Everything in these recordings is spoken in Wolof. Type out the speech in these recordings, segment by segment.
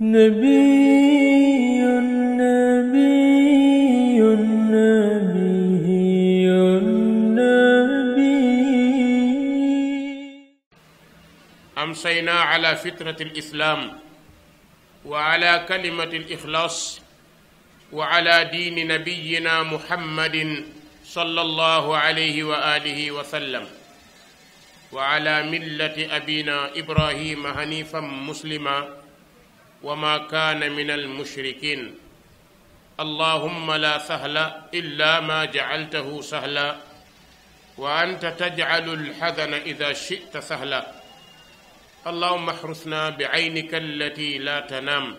نبي نبي نبي نبي. أمسينا على فطرة الإسلام وعلى كلمة الإخلاص وعلى دين نبينا محمد صلى الله عليه وآله وسلم وعلى ملة أبينا إبراهيم حنيفا مسلما وما كان من المشركين. اللهم لا سهل إلا ما جعلته سهلا وأنت تجعل الحزن إذا شئت سهلا. اللهم احرسنا بعينك التي لا تنام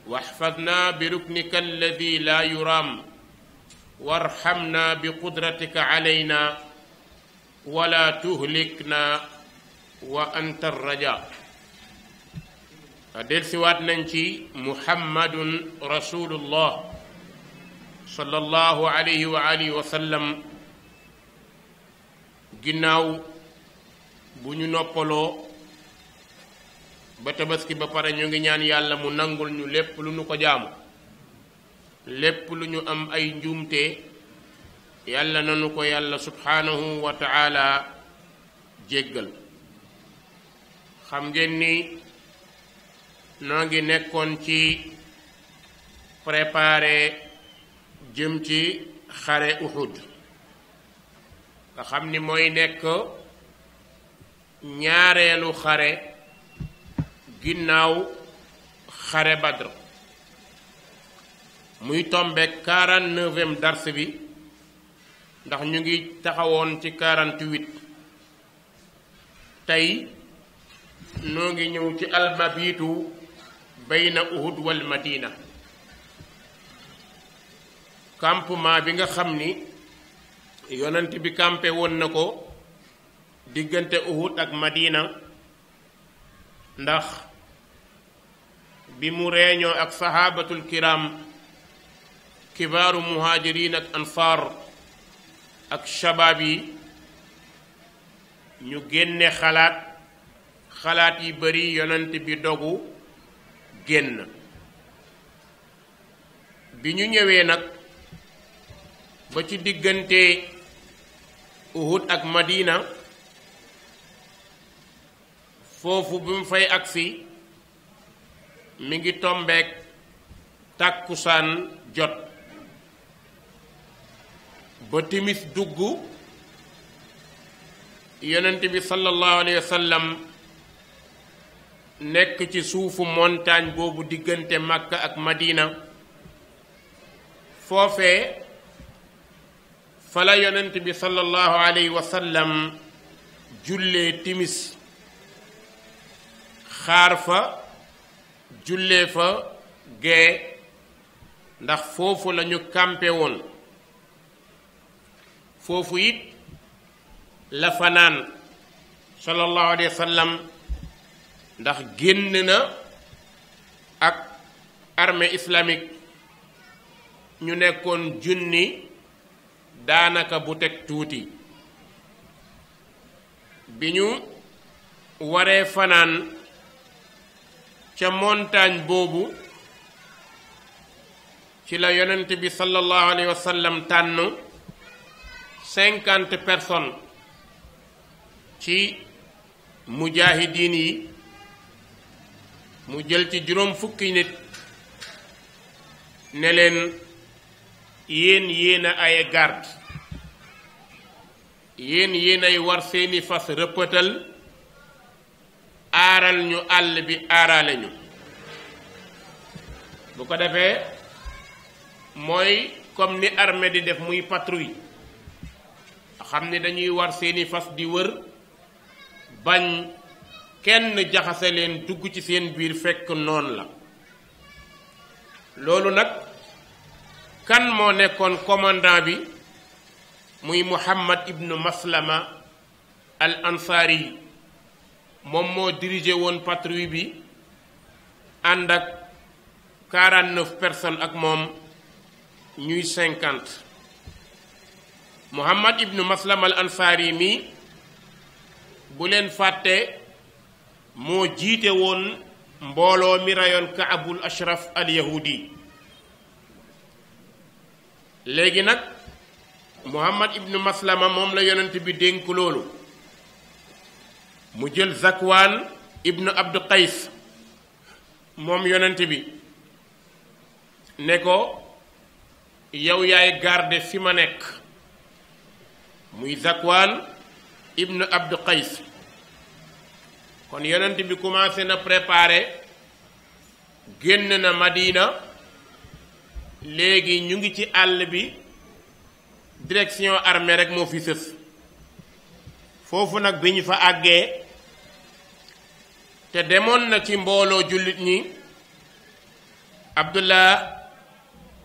واحفظنا بركنك الذي لا يرام وارحمنا بقدرتك علينا ولا تهلكنا وأنت الرجاء. delsiwaat nañ ci muhammadun rasulullah sallallahu alayhi wa alihi wa sallam ginnaaw bu ñu noppaloo ba tabaski ba pare ñu ngi ñaan yàlla mu nangul ñu lépp lu ñu ko jaamu, lépp lu ñu am ay njuumte yàlla nanu ko yàlla subhanahu wa ta'ala jéggal. xam ngeen ni noo ngi nekkoon ci préparé jëm ci xare Uhud nga xam ni mooy nekk ñaareelu xare ginnaaw xare Badr, muy tombe 49e dars bi ndax ñu ngi taxawoon ci 48. tey noo ngi ñëw ci almabitu bayna Uhud wal Madina, campement bi nga xam ni yonent bi campé woon na ko diggante Uhud ak Madina, ndax bi mu reeñoo ak sahabatul kiram kibaaru muhajirin ak ansar ak shabaab yi, ñu génne xalaat yi bari yonent bi dogu génn. bi ñu ñëwee nag ba ci diggante Uhud ak Madina, foofu bi mu fay agsi mi ngi tombeek tàkkusaan jot ba timis dugg. yonent bi sallallahu alayhi wa sallam nekk ci suufu montagne boobu diggante Makka ak Madina. foofee fala yonent bi sallallahu alayhi wa sallam jullee timis, xaar fa jullee fa gee, ndax foofu lañu campé woon. foofu it la fanaan sallallahu alayhi wa sallam, ndax génn na ak armée islamique ñu nekkoon junni daanaka bu teg tuuti. bi ñu waree fanaan ca montagne boobu ci la yonent bi sallallahu alayhi wa sallam tànn 50 personnes ci mujaahidiin yi, mu jël ci juróom fukki nit ne leen yéen a ay garde, yéen ay war seeni fas rëppatal aaral ñu àll bi aarale ñu. bu ko defee mooy comme ni armée di def, muy patrouille, xam ni dañuy war seeni fas di wër bañ kenn jaxase leen dugg ci seen biir fekk noonu la. loolu nag kan moo nekkoon commandant bi? muy Muhammad ibnu Maslama al Ansari. moom moo dirigé woon patrouille bi ànd ak 49 personnes ak moom ñuy 50. Muhammad ibnu Maslama al Ansari mi bu leen fàtte moo jiite woon mbooloo mi rayoon Kaabul Ashraf al yahudi. léegi nag Muhammad ibnu Maslama moom la yonent bi dénk loolu mu jël Zakwaan ibnu Abdu Qays moom yonent bi ne ko yow yaay garde fi ma nekk, muy Zakwaan ibnu Abdu Qays. kon yonent bi commencé na préparer, génn na Madina, léegi ñu ngi ci àll bi, direction armée rek moo fi sës. foofu nag bi ñu fa àggee te demoon na ci mbooloo jullit ñi Abdullah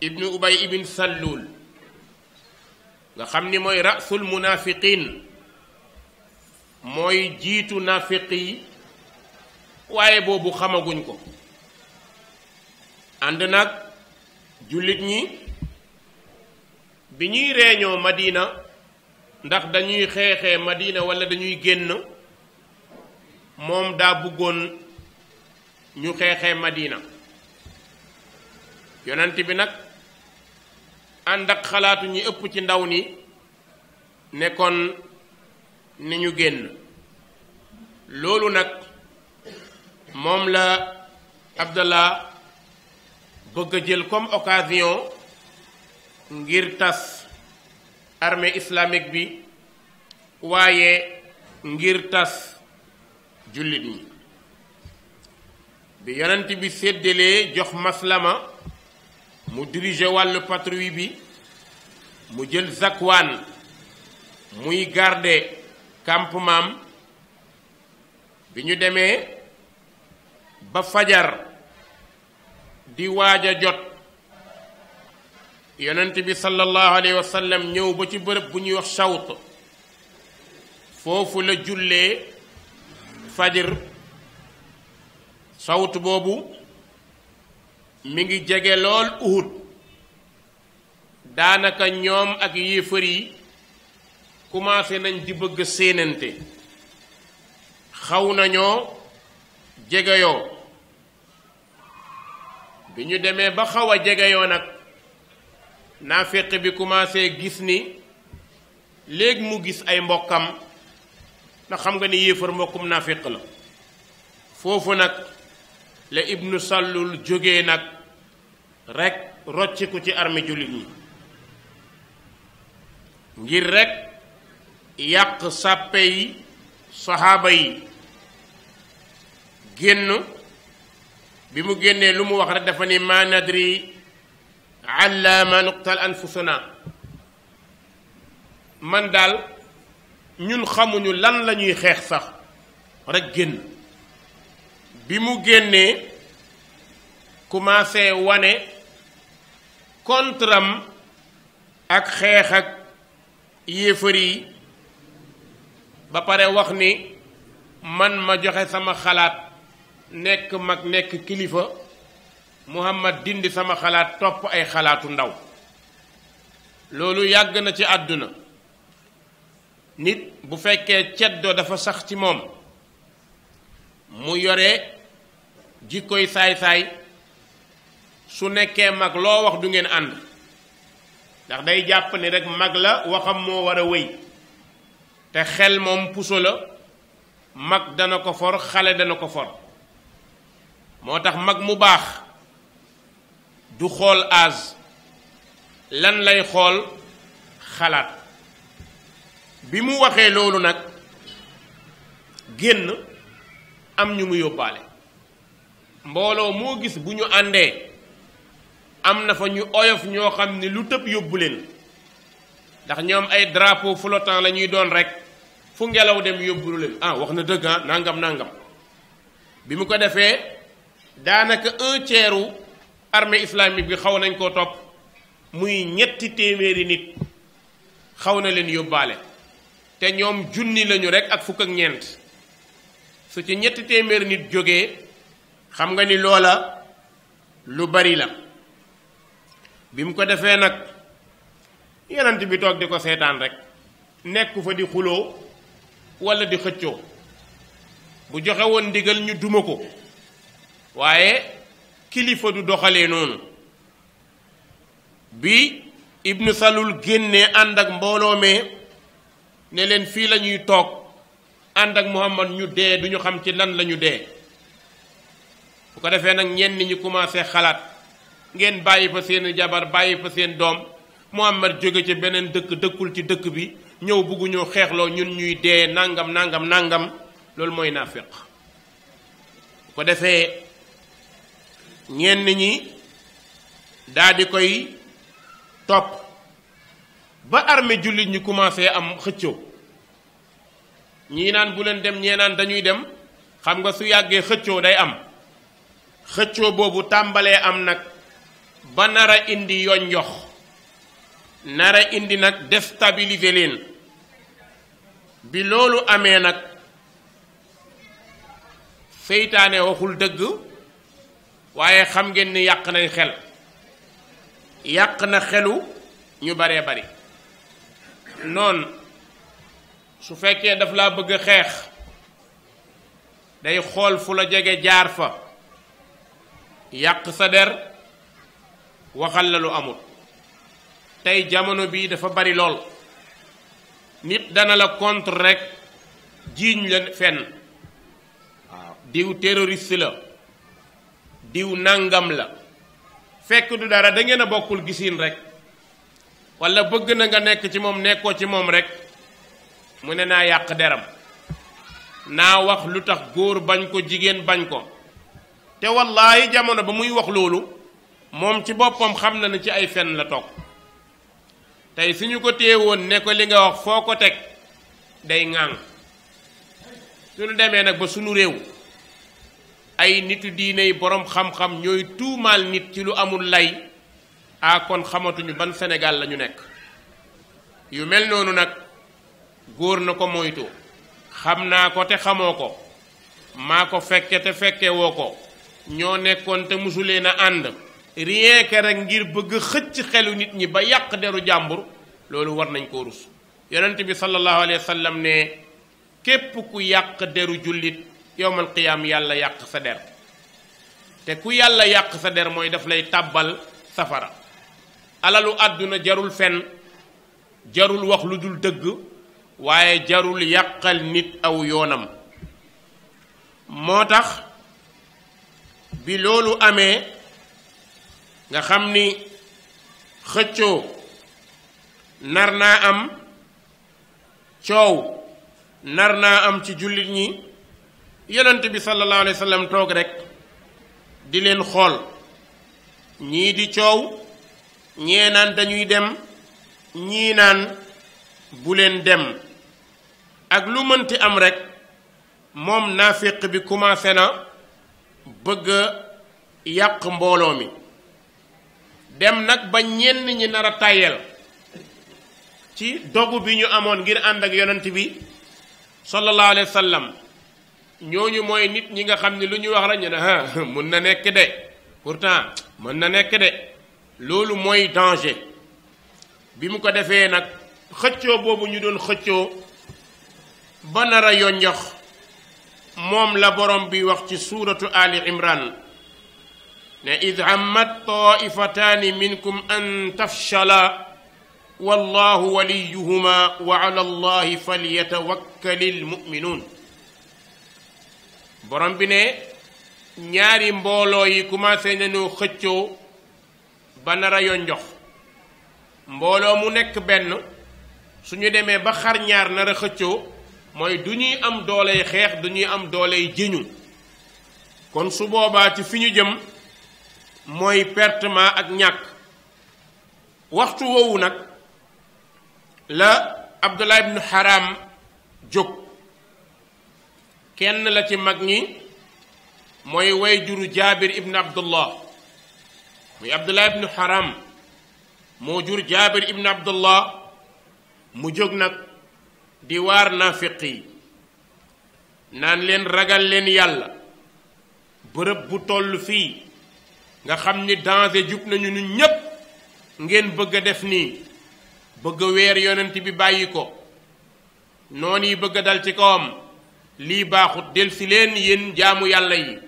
ibnu Ubay ibn Sallul nga xam ni mooy rasul munafiqin, mooy jiitu nafiq yi, waaye boobu xamaguñ ko. ànd nag jullit ñi bi ñuy réñoo Madina ndax dañuy xeexee Madina wala dañuy génn, moom daa bëggoon ñu xeexee Madina. yonent bi nag ànd ak xalaatu ñi ëpp ci ndaw ni nekkoon ni ñu génn. loolu nag moom la Abdallah bëgg a jël comme occasion ngir tas armée islamique bi, waaye ngir tas jullit ñi. bi yonent bi séddalee jox Maslama mu diriger wàllu patrouille bi, mu jël Zakwaan muy garder campement. bi ñu demee ba fajar di waaj a jot, yonent bi sallallahu alayhi wa sallam ñëw ba ci bërëb bu ñuy wax Sawt. foofu la jullee fajar. Sawt boobu mi ngi jege lool Uhud. daanaka ñoom ak yéefar yi commencé nañ di bëgg séenante, xaw nañoo jegeyoo. bi ñu demee ba xaw a jegeyoo nag, naaféq bi commencé gis ni léegi mu gis ay mbokkam, ndax xam nga ni yéefar mbokkum naaféq la. foofu nag la ibnu Sallul jógee nag rek rocciku ci armée jullit ñi ngir rek yàq sàppe yi saxaaba yi. génn bi mu génnee lu mu wax rek dafa ni ma nadri alla ma nuqtal anfusuna, man daal ñun xamuñu lan la ñuy xeex sax, rek génn. bi mu génnee commencé wane kontram ak xeex ak yéefar yi, ba pare wax ni man ma joxe sama xalaat, nekk mag nekk kilifa, Muhammad dindi sama xalaat topp ay xalaatu ndaw. loolu yàgg na ci àdduna. nit bu fekkee ceddo dafa sax ci moom, mu yore jikkoy saay-saay, su nekkee mag loo wax du ngeen ànd, ndax day jàpp ni rek mag la waxam moo war a wéy, te xel moom puso la, mag dana ko for, xale dana ko for. moo tax mag mu baax du xool âge, lan lay xool xalaat. bi mu waxee loolu nag génn am ñu mu yóbbaale. mbooloo moo gis bu ñu àndee am na fa ñu oyof ñoo xam ne lu tëb yóbbu leen, ndax ñoom ay drapeau flottant la ñuy doon rek, fu ngelaw dem yóbbulu leen. wax na dëgg, nangam nangam. bi mu ko defee daanaka 1/3 armée islamique bi xaw nañ koo topp, muy 3 téeméeri nit xaw na leen yóbbaale. te ñoom junni lañu rek ak fukk ak ñeent. su ci 3 téeméeri nit jógee, xam nga ni loola lu bari la. bi mu ko defee nag yonent bi toog di ko seetaan rek, nekku fa di xuloo walla di xëccoo. bu joxe woon ndigal ñu duma ko, waaye kilifa du doxalee noonu. bi Ibnu Salul génnee ànd ak mbooloo mee ne leen fii la ñuy toog ànd ak Muhammad ñu dee duñu xam ci lan la ñu dee. bu ko defee nag ñenn ñi commencé xalaat ngeen bàyyi fa seen jabar bàyyi fa seen doom Muhammad jóge ci beneen dëkk dëkkul ci dëkk bi ñëw bugguñoo xeexloo ñun ñuy dee nangam nangam nangam loolu mooy naafiq. bu ko defee ñenn ñi daal di koy topp ba armée jullit ñi commencé am xëccoo ñii naan bu leen dem ñee naan dañuy dem xam nga su yàggee xëccoo day am. xëccoo boobu tàmbalee am nag ba nar a indi yoon-yox nar a indi nag déstabiliser leen. bi loolu amee nag seytaane waxul dëgg waaye xam ngeen ni yàq nañ xel yàq na xelu ñu baree bari. noon su fekkee daf laa bëgg a xeex day xool fu la jege jaar fa yàq sa der waxal la lu amul. tey jamono bii dafa bari lool nit dana la contre rek jiiñ la fenn waaw diw terroriste la diw nangam la fekk du dara da ngeen a bokkul gisiin rek walla bëgg na nga nekk ci moom nekkoo ci moom rek mu ne naa yàq deram naa wax lu tax góor bañ ko jigéen bañ ko. te wallaahi jamono ba muy wax loolu moom ci boppam xam na ne ci ay fen la toog. tey suñu ko téye woon ne ko li nga wax foo ko teg day ŋàng. suñu demee nag ba suñu réew ay nitu diine yi boroom xam-xam ñooy tuumaal nit ci lu amul lay kon xamatuñu ban Sénégal la ñu nekk. yu mel noonu nag góor na ko moytu. xam naa ko te xamoo ko maa ko fekke te fekke woo ko ñoo nekkoon te musulee na ànd rien que rek ngir bëgg xëcc xelu nit ñi ba yàq deru jàmbur loolu war nañ koo rus. yonent bi sallallahu alayhi wa sallam ne képp ku yàq deru jullit yowmal qiyaam yàlla yàq sa der te ku yàlla yàq sa der mooy daf lay tàbbal safara. alalu àdduna jarul fen jarul wax lu dul dëgg waaye jarul yàqal nit aw yoonam. moo tax bi loolu amee nga xam ni xëccoo nar naa am coow nar naa am ci jullit ñi yonent bi sallallahu alayhi wa sallam toog rek di leen xool ñii di coow ñee naan dañuy dem ñii naan bu leen dem ak lu mënti am rek moom naafiq bi commencé na bëgg yàq mbooloo mi dem nag ba ñenn ñi nar a tàyyel ci dogu bi ñu amoon ngir ànd ak yonent bi sallallahu alayhi wa sallam. ñooñu mooy nit ñi nga xam ne lu ñu wax rek ñu ne mën na nekk de pourtant mën na nekk de loolu mooy danger. bi mu ko defee nag xëccoo boobu ñu doon xëccoo ba nar a yonjox moom la borom bi wax ci suuratu Ali Imran ne id hammat taifataani minkum an tafshala wallahu waliyuhuma wa ala allahi falyatawakkalil mu'minun. borom bi ne ñaari mbooloo yi commencé nañu xëccoo ba nar a yonjox mbooloo mu nekk benn suñu demee ba xar ñaar nar a xëccoo mooy du ñuy am dooley xeex du ñuy am dooley jëñu. kon su boobaa ci fi ñu jëm mooy pertement ak ñàkk. waxtu woowu nag la Abdullah ibn Haram jóg. kenn la ci mag ñi mooy way juru Jaabir ibn Abdullah muy Abdullah ibn Haram moo jur Jaabir ibn Abdullah mu jóg nag di waar naafiq yi naan leen ragal leen yàlla bërëb bu toll fii nga xam ni danger jub nañu ñun ñépp ngeen bëgg a def nii bëgg a weer yonent bi bàyyi ko noonu yi bëgg a dal ci kawam lii baaxut delsi leen yéen jaamu yàlla yi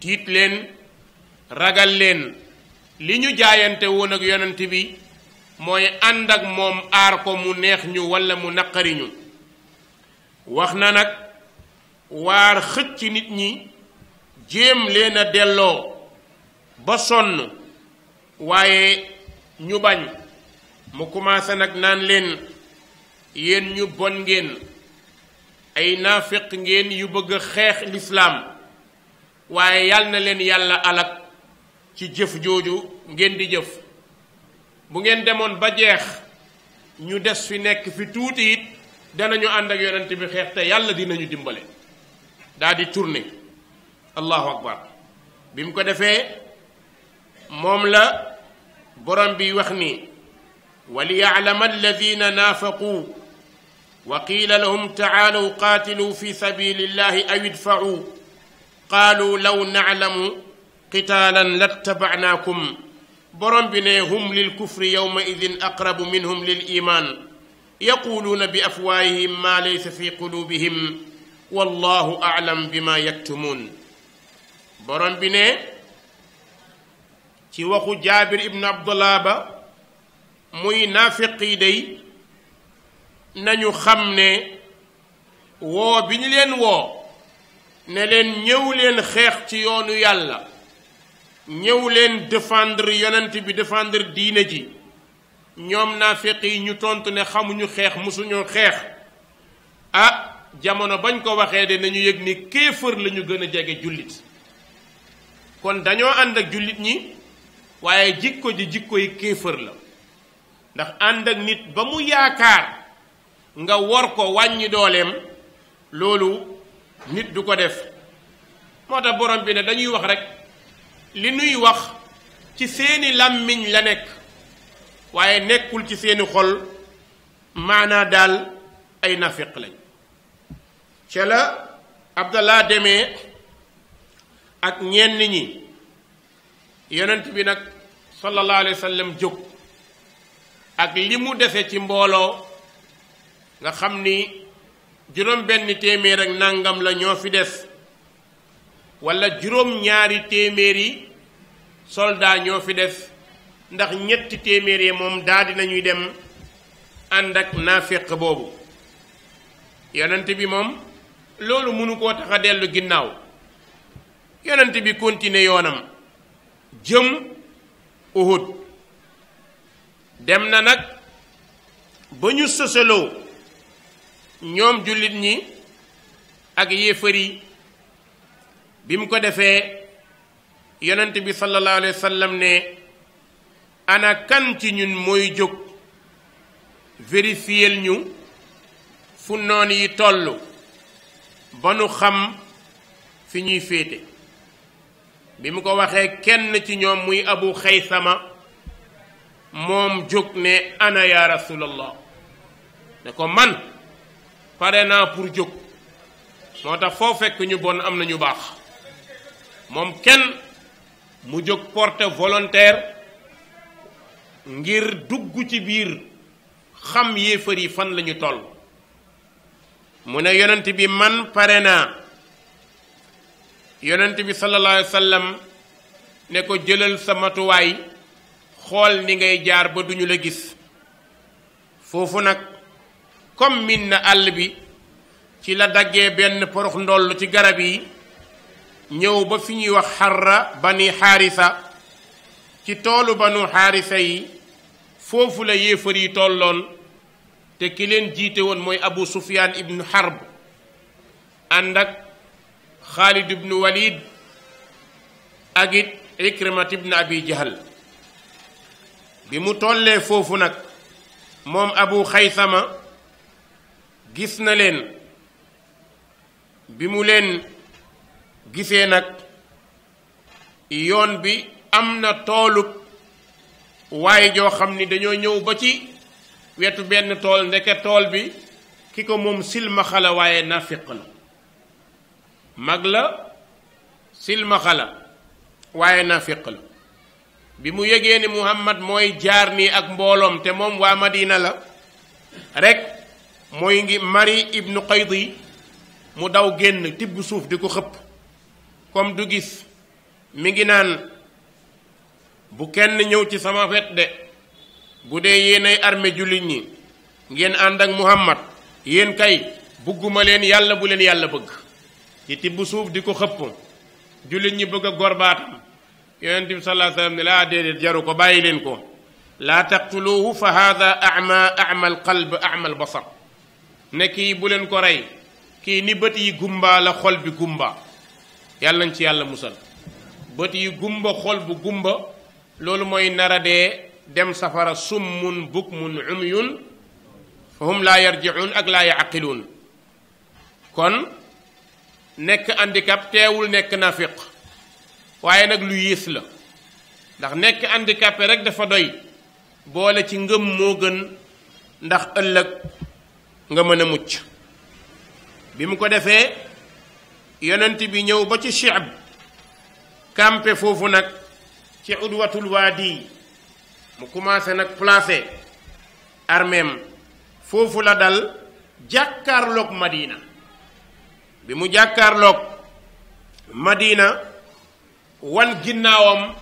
tiit leen ragal leen li ñu jaayante woon ak yonent bi mooy ànd ak moom aar ko mu neex ñu walla mu naqari ñu wax na nag waar xëcc nit ñi jéem leen a delloo ba sonn waaye ñu bañ mu commencé nag naan leen yéen ñu bon ngeen ay naafiq ngeen yu bëgg a xeex lislaam waaye yal na leen yàlla alak ci jëf jooju ngeen di jëf bu ngeen demoon ba jeex ñu des fi nekk fi tuuti it danañu ànd ak yonent bi xeex te yàlla dinañu dimbale daa di tourné allahu akbar bi mu ko defee moom la borom bi wax ni waliya'lama alladina naafaqu wa qiila lahum taalaw qaatilu fi sabilillahi aw idfa'u qaalu law na'lamu qitaalan lattaba'naakum borom bi ne hum lil kufri yawma idin aqrabu minhum lil iman yaquluuna bi afwaahihim ma laysa fi qulubihim wallahu a'lam bima yaktumuun borom bi ne ci waxu jaabir ibn abdullah ba muy naafiq yi day nañu xam ne woo bi ñu leen woo ne leen ñëw leen xeex ci yoonu yàlla ñëw leen défendre yonent bi défendre diine ji ñoom naafiq yi ñu tontu ne xamuñu xeex musuñu xeex ah jamono bañ ko waxee de nañu yëg ni kéefër lañu gën a jege jullit kon dañoo ànd ak jullit ñi waaye jikko ji jikko yi kéefër la ndax ànd ak nit ba mu yaakaar nga wor ko wàññi dooleem loolu nit du ko def moo tax borom bi ne dañuy wax rek li nuy wax ci seeni làmmiñ la nekk waaye nekkul ci seeni xol maanaa daal ay nafiq lañ ca la Abdallah demee ak ñenn ñi yonent bi nag sallallahu alayhi wa sallam jóg ak li mu dese ci mbooloo nga xam ni juróom benn téeméer ak nangam la ñoo fi des wala juróom ñaari téeméeri soldat ñoo fi des ndax ñetti téeméer yi moom daal dinañuy dem ànd ak naafiq boobu yonent bi moom loolu mënu koo tax a dellu ginnaaw yonent bi continuer yoonam jëm Uhud dem na nag ba ñu sësaloo ñoom jullit ñi ak yéefar yi bi mu ko defee yonent bi sallallahu alayhi wa sallam ne ana kan ci ñun mooy jóg vérifier ñu fu noon yi toll ba nu xam fi ñuy féete bi mu ko waxee kenn ci ñoom muy Abu Xaysama moom jóg ne ana ya rasulallah ne ko man pare naa pour jóg moo tax foo fekk ñu bon am na ñu baax moom kenn mu jóg porte volontaire ngir dugg ci biir xam yéefar yi fan lañu toll mu ne yonent bi man pare naa yonent bi sallallahu alayhi wa sallam ne ko jëlal sa matuwaay xool ni ngay jaar ba duñu la gis foofu nag comme min na àll bi ci la daggee benn porox ndoll ci garab yi ñëw ba fi ñuy wax xarra bani xaarisa ci toolu banu xaarisa yi foofu la yéefar yi tolloon te ki leen jiite woon mooy Abu Sufyaan ibnu Harb ànd ak Xaalid ibnu Walid ak it Ikrimat ibnu Abi Jahal bi mu tollee foofu nag moom Abu Xaysama gis na leen bi mu leen gisee nag yoon bi am na toolub waaye joo xam ni dañoo ñëw ba ci wetu benn tool ndeke tool bi ki ko moom silmaxa la waaye nafiq la mag la silmaxa la waaye nafiq la bi mu yëgee ni Muhammad mooy jaar nii ak mbooloom te moom waa Madina la rek mooy ngi Mari ibnu Qaydi mu daw génn tibb suuf di ko xëpp comme du gis mi ngi naan bu kenn ñëw ci sama wet de bu dee yéenay armée jullit ñi ngeen ànd ak Muhammad yéen kay bugguma leen yàlla bu leen yàlla bëgg ci tibb suuf di ko xëpp jullit ñi bëgg a gorbaatam yonent bi sallallahu alayhi wa sallam ne laa déedéet jaru ko bàyyi leen ko laa taqtuluuhu fa haada ama alqalb ama albasar ne kii bu leen ko rey kii ni bët yi gumba la xol bi gumba yàlla nañ ci yàlla musal bët yi gumba xol bu gumba loolu mooy nara dee dem safara summun bukmun umyun fa hum laa yarjiun ak laa yaqiluun kon nekk handicap teewul nekk nafiq waaye nag lu yées la ndax nekk handicapé rek dafa doy boole ci ngëm moo gën ndax ëllëg nga mën a mucc bi mu ko defee yonent bi ñëw ba ci Shi'b campé foofu nag ci udwatul waadi mu commencé nag placé arméem foofu la dal jàkkaarloog Madina bi mu jàkkaarloog Madina wan ginnaawam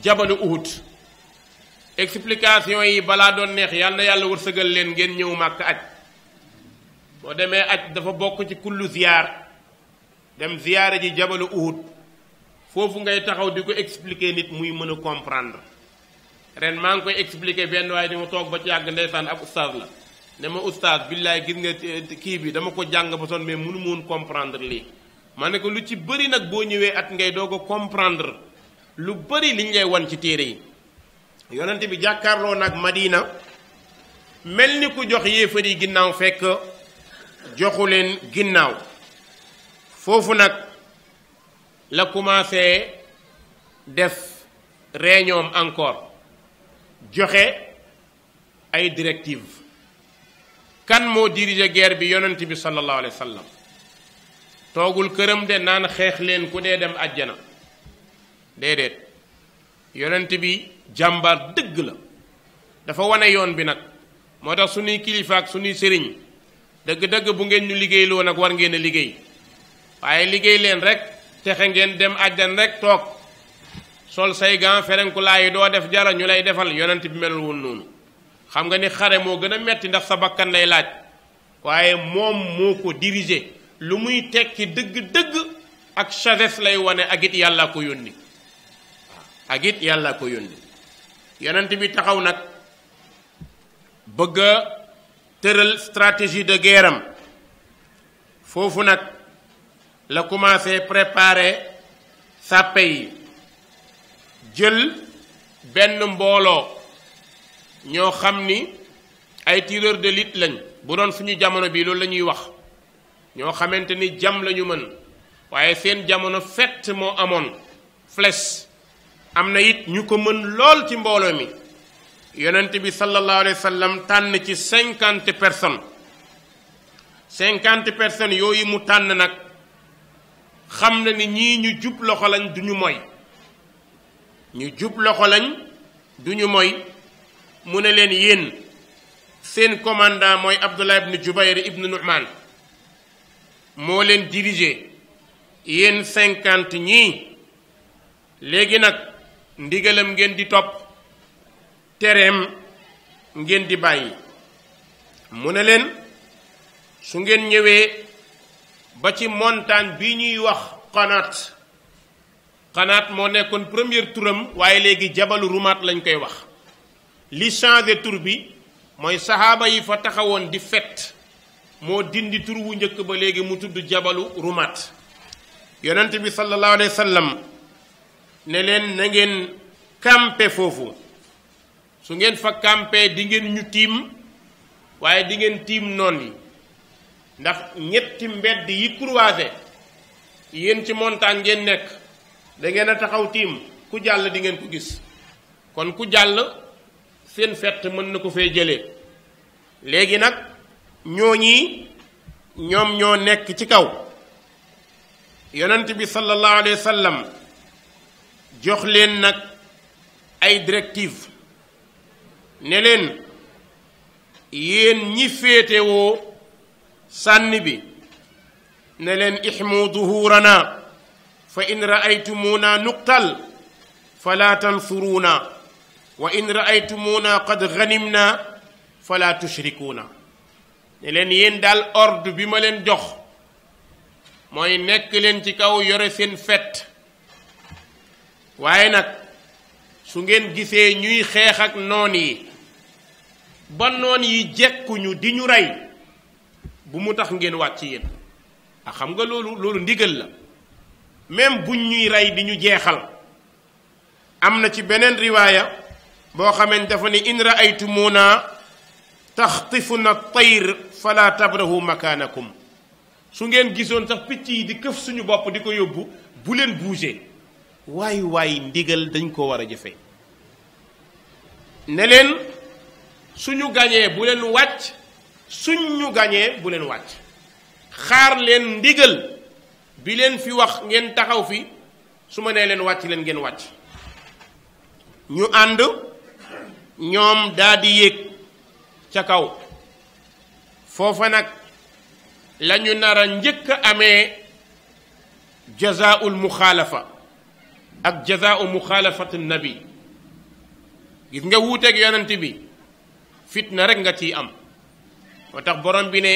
jabalu Uhud explication yi balaa doon neex yàlla na yàlla wërsëgal leen ngeen ñëw màkk aj boo demee aj dafa bokk ci kullu ziyaar dem ziyaare ji jabalu Uhud foofu ngay taxaw di ko expliquer nit muy mën a comprendre ren maa ngi koy expliquer benn waaye di ma toog ba ci yàgg ndeysaan ab ustaaz la ne ma ustaaz billaay gis nga kii bi dama ko jàng ba sonn mais mënu moon comprendre lii ma ne ko lu ci bëri nag boo ñëwee at ngay doog a comprendre lu bëri liñ lay wan ci téere yi yonent bi jàkkaarloo nag Madina mel ni ku jox yéefar yi ginnaaw fekk joxu leen ginnaaw foofu nag la commencé def réunion encore joxe ay directives kan moo dirige guerre bi yonent bi sallallahu alayhi wa sallam toogul këram de naan xeex leen ku dee dem àjjana déedéet yonent bi jàmbaar dëgg la dafa wane yoon bi nag moo tax suñuy kilifa ak suñuy sëriñ dëgg-dëgg bu ngeen ñu liggéeyloo nag war ngeen a liggéey waaye liggéey leen rek texe ngeen dem àjjan rek toog sol say gant ferenkulaa yi doo def jara ñu lay defal yonent bi melul woon noonu xam nga ni xare moo gën a metti ndax sa bakkan lay laaj waaye moom moo ko diriger lu muy tekki dëgg-dëgg ak sagesse lay wane ak it yàlla ko yónni ak it yàlla ko yónni yonent bi taxaw nag bëgg a tëral stratégie de guerre am foofu nag la commencé préparer sàppe yi jël benn mbooloo ñoo xam ni ay tireur d'élite lañ bu doon suñu jamono bi loolu la ñuy wax ñoo xamante ni jam lañu mën waaye seen jamono fett moo amoon flèche am na it ñu ko mën lool ci mbooloo mi yonent bi sallallahu alayhi wa sallam tànn ci 50 personnes 50 personnes yooyu mu tànn nag xam na ni ñii ñu jub loxo lañ du ñu moy ñu jub loxo lañ du ñu moy mu ne leen yéen seen commandant mooy Abdullah ibn Jubayr ibn Nu'man moo leen diriger yéen 50 ñii léegi nag ndigalam ngeen di topp tereem ngeen di bàyyi mu ne leen su ngeen ñëwee ba ci montagne bi ñuy wax Qanaat moo nekkoon première turam waaye léegi jabalu Rumaat lañ koy wax li changé tur bi mooy saxaaba yi fa taxawoon di fet moo dindi tur wu njëkk ba léegi mu tudd jabalu Rumaat yonent bi sallallahu alayhi wa sallam ne leen na ngeen campé foofu su ngeen fa campé di ngeen ñu tiim waaye di ngeen tiim noon yi ndax ñetti mbedd yi croisé yéen ci montagne ngeen nekk da ngeen a taxaw tiim ku jàll di ngeen ko gis kon ku jàll seen fett mën na ko fee jëlee léegi nag ñooñi ñoom ñoo nekk ci kaw yonent bi sallallahu alayhi wa sallam jox leen nag ay directive ne leen yéen ñi féetewoo sànni bi ne leen ixmu duhurana fa in raaytumuna nuqtal fala tansuruuna wa in raaytumuna qad ganimna fala tushrikuuna ne leen yéen daal ordre bi ma leen jox mooy nekk leen ci kaw yore seen fet waaye nag su ngeen gisee ñuy xeex ak noon yi ba noon yi jekkuñu di ñu rey bu mu tax ngeen wàcc yéen a xam nga loolu ndigal la même buñ ñuy rey di ñu jeexal am na ci beneen riwaaya boo xamee dafa ni in raaytumuna taxtifuna tayr fala tabrahu makaanakum su ngeen gisoon sax picc yi di këf suñu bopp di ko yóbbu bu leen bouger waay ndigal dañ ko war a jëfe ne leen suñu gañee bu leen wàcc suñ ñu gañee bu leen wàcc xaar leen ndigal bi leen fi wax ngeen taxaw fi su ma nee leen wàcc leen ngeen wàcc ñu ànd ñoom daldi yéeg ca kaw foofa nag lañu nar a njëkk a amee jazaa'ul muxaalafa ak jazaa'u muxaalafatu nabi gis nga wuuteeg yonent bi fitna rek nga ciy am moo tax borom bi ne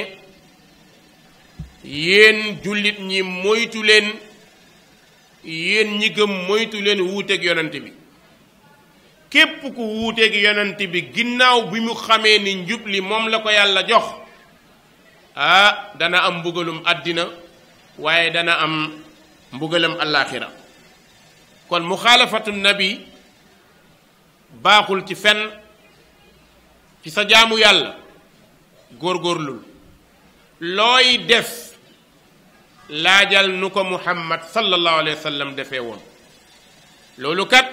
yéen jullit ñi moytu leen yéen ñi gëm moytu leen wuuteeg yonent bi képp ku wuuteeg yonent bi ginnaaw bi mu xamee ni njub li moom la ko yàlla jox dana am mbugalum àddina waaye dana am mbugalam allaaxira kon muxaalafatu nabi baaxul ci fenn ci sa jaamu yàlla góorgóorlul looy def laajal nu ko muhammad sallallahu alayhi wa sallam defee woon loolu kat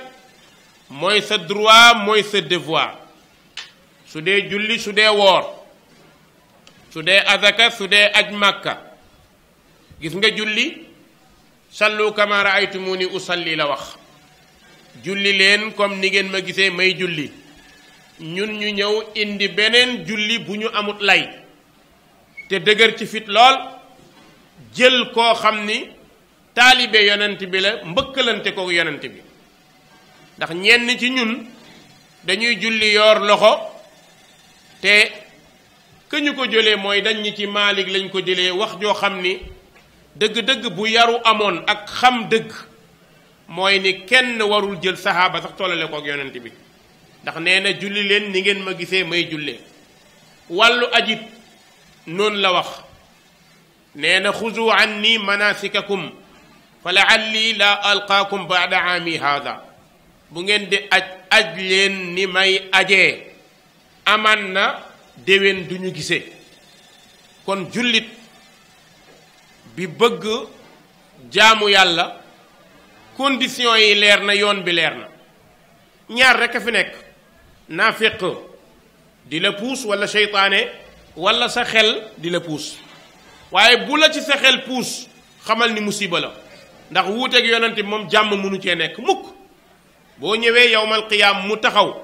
mooy sa droit mooy sa devoir su dee julli su dee woor su dee azaka su dee aj màkka gis nga julli sallu kama raaytumuni usalli la wax julli leen comme ni ngeen ma gisee may julli ñun ñu ñëw indi beneen julli bu ñu amut lay te dëgër ci fit lool jël koo xam ni taalibe yonent bi la mbëkkalante ko yonent bi ndax ñenn ci ñun dañuy julli yoor loxo te que ñu ko jëlee mooy dañ ñi ci Maalik lañ ko jëlee wax joo xam ni dëgg-dëgg bu yaru amoon ak xam dëgg mooy ni kenn warul jël saxaaba sax tollale ko ak yonent bi ndax nee na julli leen ni ngeen ma gisee may jullee wàllu ajit noonu la wax nee na xuzu anni manasikakum fa laalli la alqaakum baada aami haada bu ngeen di aj leen ni may ajee aman na déwén duñu gisee kon jullit bi bëgg jaamu yàlla conditions yi leer na yoon bi leer na ñaar rekk a fi nekk naafiq di la puus wala seytaane wala sa xel di la puus waaye bu la ci sa xel puus xamal ni musiba la ndax wuuteeg yonent bi moom jàmm mënu cee nekk mukk boo ñëwee yowmal qiyaam mu taxaw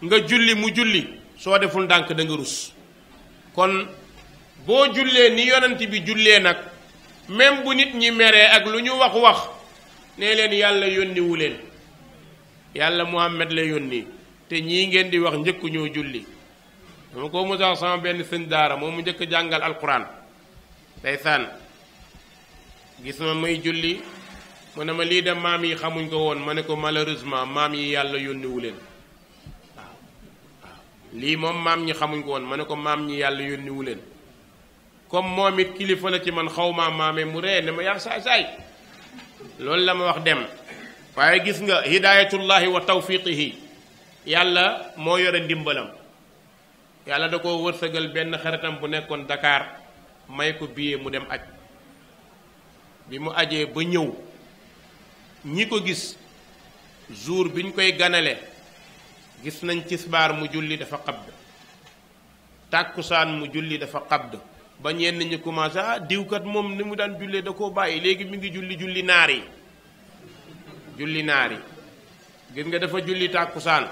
nga julli mu julli soo deful ndànk da nga rus kon boo jullee ni yonent bi jullee nag même bu nit ñi meree ak lu ñu wax nee leen yàlla yónniwu leen yàlla Muhammad la yónni te ñii ngeen di wax njëkk ñoo julli dama ko musax sama benn sëñ daara moom mu njëkk jàngal alquran ndeysaan gis ma may julli mu ne ma lii de maam yi xamuñ ko woon ma ne ko malheureusement maam yi yàlla yónniwu leen waaw lii moom maam ñi xamuñ ko woon ma ne ko maam ñi yàlla yónniwu leen comme moom it kilifa la ci man xaw maa maamee mu ree ne ma yaa saay loolu la ma wax dem waaye gis nga hidayatullahi wa tawfiqihi yàlla moo yore ndimbalam yàlla da ko wërsëgal benn xaritam bu nekkoon Dakar may ko billet mu dem aj bi mu ajee ba ñëw ñi ko gis jour bi ñu koy ganale gis nañ tisbaar mu julli dafa xabd tàkkusaan mu julli dafa xabd ba ñenn ñi commencé diwkat moom ni mu daan jullee da koo bàyyi léegi mi ngi julli naar yi gis nga dafa julli tàkkusaan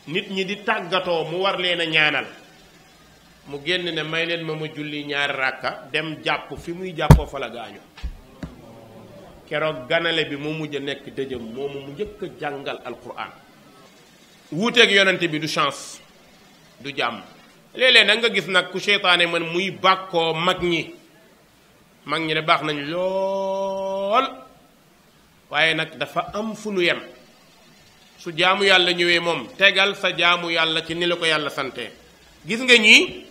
nit ñi di tàggatoo mu war leen a ñaanal mu génn ne may leen ma julli ñaari ràkka dem jàpp fi muy jàppoo fa la gaañu keroog ganale bi moo mujj a nekk dëjëm moomu mu njëkk a jàngal alquran. wuuteeg yonente bi du chance du jàmm. léeg-léeg nag nga gis nag ku seytaane man muy bàkkoo mag ñi de baax nañ lool waaye nag dafa am fu nu yem. su jaamu yàlla ñëwee moom tegal sa jaamu yàlla ci ni la ko yàlla sante. gis nga ñii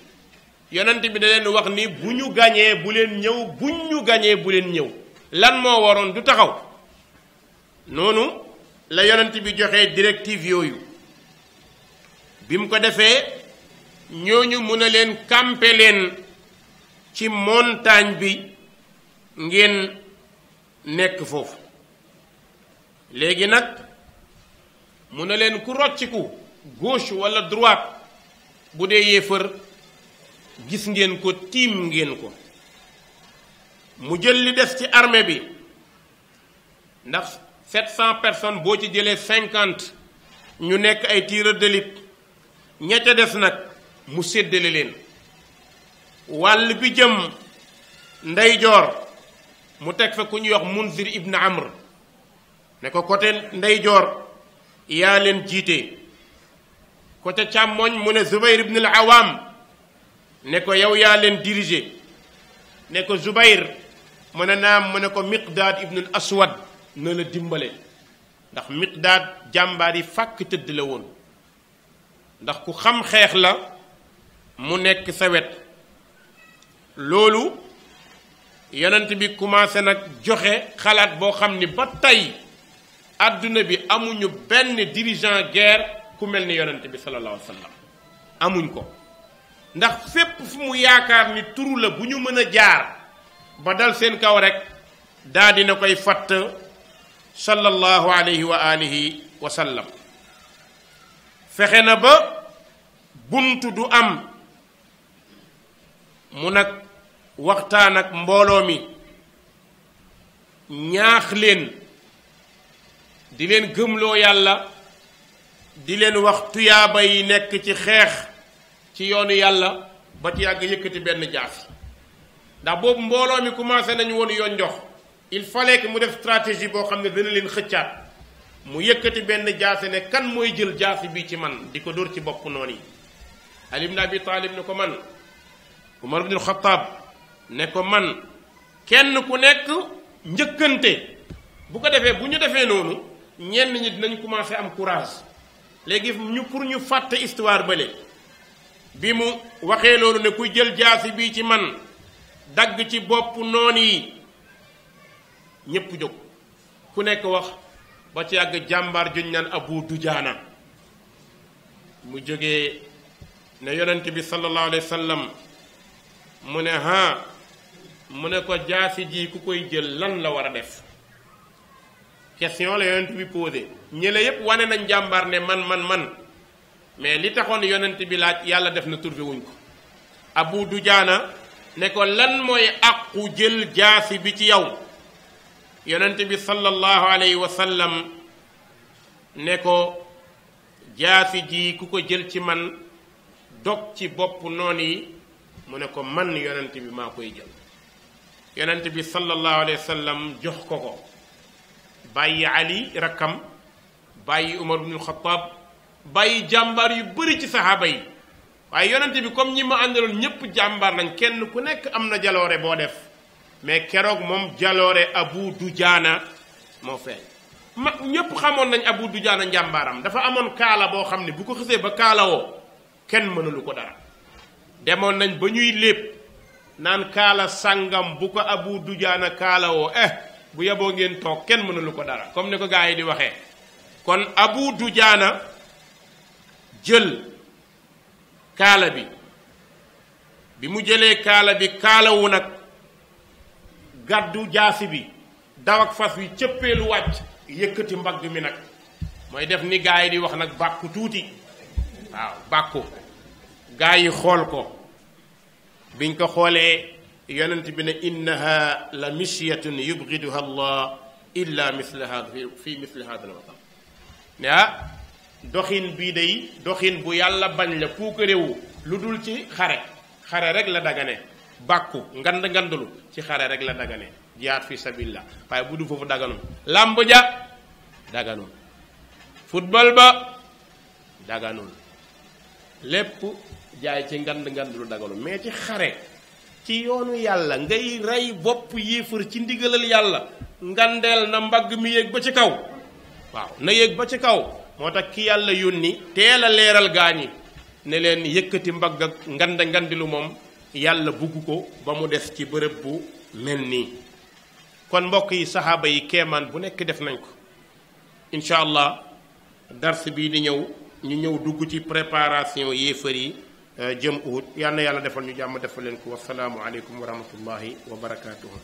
yonent bi da leen wax ni bu ñu gañee bu leen ñëw buñ ñu gañee bu leen ñëw. lan moo waroon du taxaw noonu la yonent bi joxe directive yooyu bi mu ko defee ñooñu mun a leen camper leen ci montagne bi ngeen nekk foofu. léegi nag mun a leen ku rocciku gauche walla droite bu dee yéefar gis ngeen ko tiim ngeen ko. mu jël li des ci armée bi ndax 700 personnes boo ci jëlee 50 ñu nekk ay tireurs d'élite ña ca des nag mu séddale leen. wàll bi jëm ndeyjoor mu teg fa ku ñuy wax Munzir ibn Amr ne ko côté ndeyjoor yaa leen jiite. côté càmmoñ mu ne Zubayr ibn al-Awam ne ko yow yaa leen diriger. ne ko Zubayr mu ne naam mu ne ko Miqdaad ibnul Aswad na la dimbale ndax Miqdaad jàmbaar yi fàkk tëdd la woon ndax ku xam xeex la mu nekk sa wet. loolu yonent bi commencé nag joxe xalaat boo xam ni ba tey àdduna bi amuñu benn dirigeant guerre ku mel ni yonent bi sallallahu alayhi wa sallam amuñ ko. ndax fépp fu mu yaakaar ni turu la bu ñu mën a jaar ba dal seen kaw rek daa dina koy fatt sallallahu alayhi wa alihi wa sallam. fexe na ba buntu du am mu nag waxtaan ak mbooloo mi ñaax leen di leen gëmloo yàlla di leen wax tuyaaba yi nekk ci xeex ci yoonu yàlla ba ci yàgg yëkkati benn jaasi. ndax boobu mbooloo mi commencé nañu woon yoon jox il fallait que mu def stratégie boo xam ne dana leen xëccaat. mu yëkkati benn jaasi ne kan mooy jël jaasi bi ci man di ko dóor ci bopp noonu yi. Ali ibn Abi Talib ne ko man. Umar ibn al-Khattab ne ko man. kenn ku nekk njëkkante bu ko defee bu ñu defee noonu ñenn ñi dinañ commencé am courage. léegi pour ñu fàtte histoire bële bi mu waxee loolu ne kuy jël jaasi bii ci man dagg ci bopp noon yi ñépp jóg ku nekk wax ba ci yàgg jàmbaar juñ naan Abu Dujaana mu jógee ne yonent bi sallallahu alayhi wa sallam mu ne mu ne ko jaasi ji ku koy jël lan la war a def. question la yonent bi posé ñële yépp wane nañ jàmbaar ne man mais li taxoon yonent bi laaj yàlla def na trouvé wuñ ko. Abu Dujaana ne ko lan mooy àqu jël jaasi bi ci yow. yonent bi sallallahu alayhi wa sallam ne ko jaasi ji ku ko jël ci man dog ci bopp noon yi mu ne ko man yonent bi maa koy jël. yonent bi sallallahu alayhi wa sallam jox ko bàyyi Ali rakkam bàyyi Umar ibn al-Khattab bàyyi jàmbaar yu bëri ci saxaaba yi. waaye yonent bi comme ñi ma àndaloon ñépp jàmbaar nañ kenn ku nekk am na jaloore boo def mais keroog moom jaloore Abu Dujaana moo feeñ. mag ñépp xamoon nañ Abu Dujaana njàmbaaram dafa amoon kaala boo xam ne bu ko xësee ba kaalawoo kenn mënulu ko dara. demoon nañ ba ñuy lépp naan kaala sàngam bu ko Abu Dujaana kaalawoo bu yeboo ngeen toog kenn mënulu ko dara comme ni ko gaa yi di waxee. kon Abu Dujaana jël kaala bi mu jëlee kaala bi kaalawu nag gàddu jaasi bi daw ak fas wi cëppeelu wàcc yëkkati mbagg mi nag mooy def ni gaa yi di wax nag bàkku tuuti waaw bàkku gaa yi xool ko biñ ko xoolee yonent bi ne innaha la misyatun yubghiduha allah illa misla hada fi misli hada alwatan ne doxin bii day doxin bu yàlla bañ la puukarewu lu dul ci xare rek la dagane bàkku ngandulu ci xare rek la dagane jihaad fi sabilillah waaye bu du foofu daganul làmb ja daganul football ba daganul lépp jaay ci ngand lu daganul mais ci xare ci yoonu yàlla ngay rey bopp yéefar ci ndigalal yàlla ngandeel na mbagg mi yéeg ba ci kaw waaw na yéeg ba ci kaw moo tax ki yàlla yónni teel a leeral gaañi ne leen yëkkati mbagg ak ngandilu moom yàlla bugg ko ba mu des ci bërëb bu mel nii kon mbokk yi saxaaba yi keemaan bu nekk def nañ ko incha allah dars bii di ñëw ñu ñëw dugg ci préparation yéefar yi jëm Uhud yal na yàlla defal ñu jàmm defal leen ko wasalaamu aleykum wa rahmatullahi wa barakaatuhu